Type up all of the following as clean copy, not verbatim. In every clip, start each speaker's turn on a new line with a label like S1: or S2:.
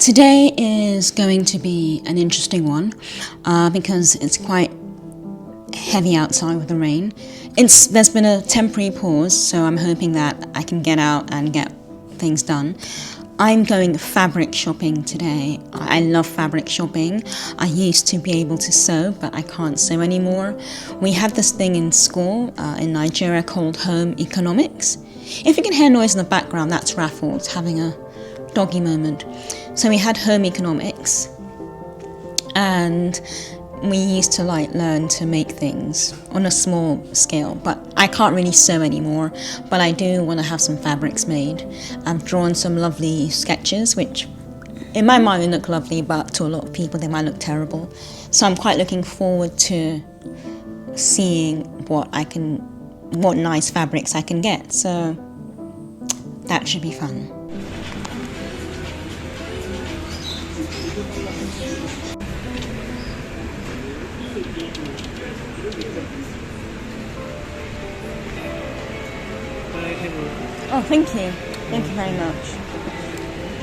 S1: Today is going to be an interesting one because it's quite heavy outside with the rain. There's been a temporary pause, so I'm hoping that I can get out and get things done. I'm going fabric shopping today. I love fabric shopping. I used to be able to sew, but I can't sew anymore. We had this thing in school in Nigeria called home economics. If you can hear noise in the background, that's Raffles having a doggy moment. So we had home economics, and we used to learn to make things on a small scale, but I can't really sew anymore, but I do want to have some fabrics made. I've drawn some lovely sketches, which in my mind look lovely, but to a lot of people they might look terrible. So I'm quite looking forward to seeing what nice fabrics I can get. So that should be fun. Oh, thank you. Thank you very much.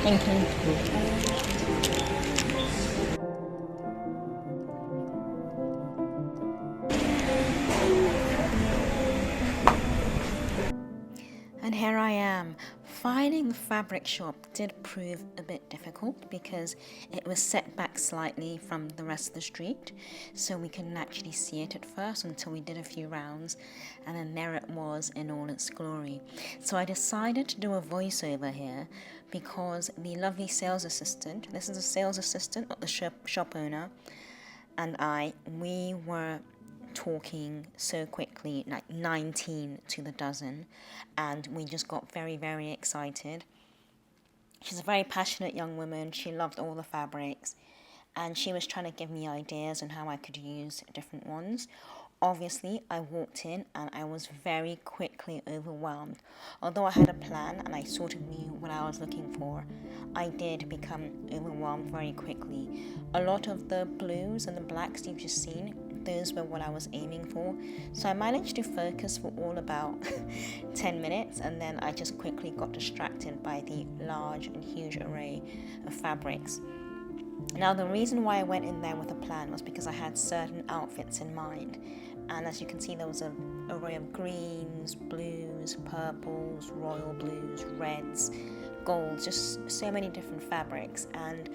S1: Thank you. And here I am. Finding the fabric shop did prove a bit difficult because it was set back slightly from the rest of the street, so we couldn't actually see it at first until we did a few rounds, and then there it was in all its glory. So I decided to do a voiceover here because the lovely sales assistant, this is a sales assistant, not the shop owner, and we were talking so quickly, like 19 to the dozen, and we just got very, very excited. She's a very passionate young woman. She loved all the fabrics, and she was trying to give me ideas on how I could use different ones. Obviously, I walked in and I was very quickly overwhelmed. Although I had a plan and I sort of knew what I was looking for, I did become overwhelmed very quickly. A lot of the blues and the blacks you've just seen, those were what I was aiming for. So I managed to focus for all about 10 minutes, and then I just quickly got distracted by the large and huge array of fabrics. Now, the reason why I went in there with a plan was because I had certain outfits in mind. And as you can see, there was an array of greens, blues, purples, royal blues, reds, golds, just so many different fabrics. And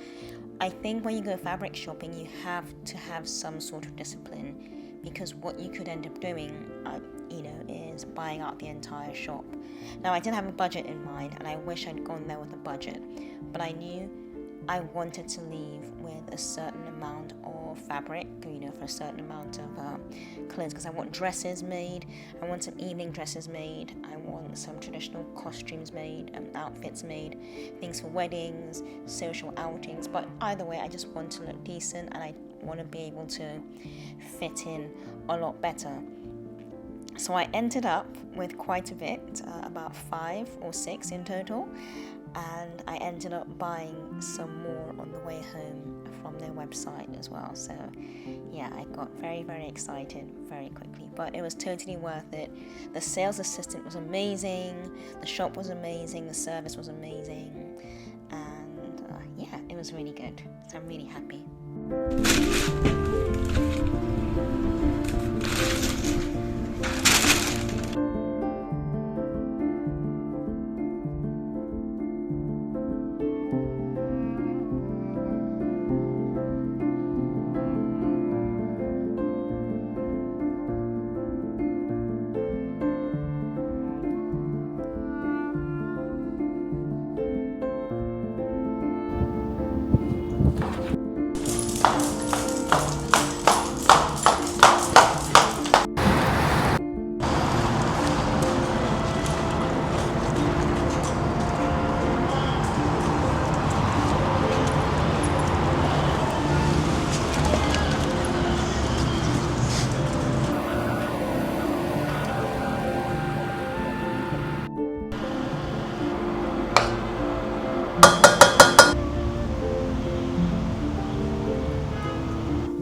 S1: I think when you go fabric shopping, you have to have some sort of discipline, because what you could end up doing, is buying out the entire shop. Now, I did have a budget in mind, and I wish I'd gone there with a budget, but I knew I wanted to leave with a certain amount of fabric, for a certain amount of clothes, because I want dresses made, I want some evening dresses made, I want some traditional costumes made, outfits made, things for weddings, social outings, but either way, I just want to look decent, and I want to be able to fit in a lot better. So I ended up with quite a bit, about 5 or 6 in total, and I ended up buying some more on the way home from their website as well. So yeah, I got very, very excited very quickly, but it was totally worth it. The sales assistant was amazing, the shop was amazing, the service was amazing, and yeah, it was really good. So I'm really happy.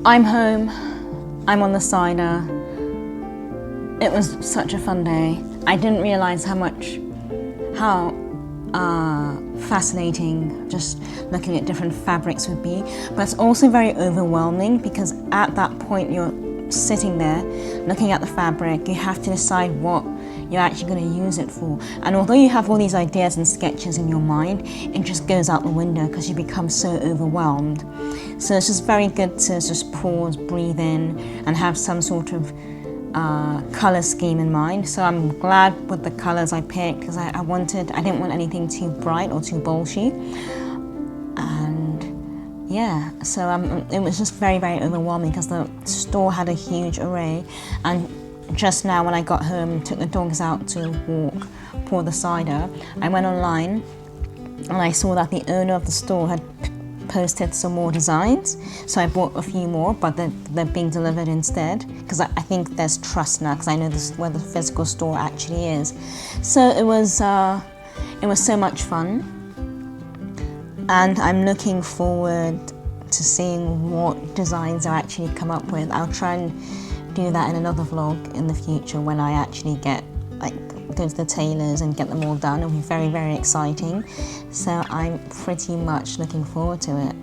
S1: I'm home, I'm on the cider. It was such a fun day. I didn't realize how fascinating just looking at different fabrics would be, but it's also very overwhelming because at that point you're sitting there looking at the fabric, you have to decide what you're actually going to use it for, and although you have all these ideas and sketches in your mind, it just goes out the window because you become so overwhelmed. So it's just very good to just pause, breathe in, and have some sort of colour scheme in mind. So I'm glad with the colours I picked because I didn't want anything too bright or too bolshy. And yeah, so it was just very, very overwhelming because the store had a huge array. And just now when I got home, took the dogs out to walk, pour the cider, I went online and I saw that the owner of the store had posted some more designs, so I bought a few more, but they're being delivered instead because I think there's trust now because I know this is where the physical store actually is. So it was so much fun, and I'm looking forward to seeing what designs I actually come up with. I'll try and do that in another vlog in the future when I actually go to the tailors and get them all done. It'll be very, very exciting. So I'm pretty much looking forward to it.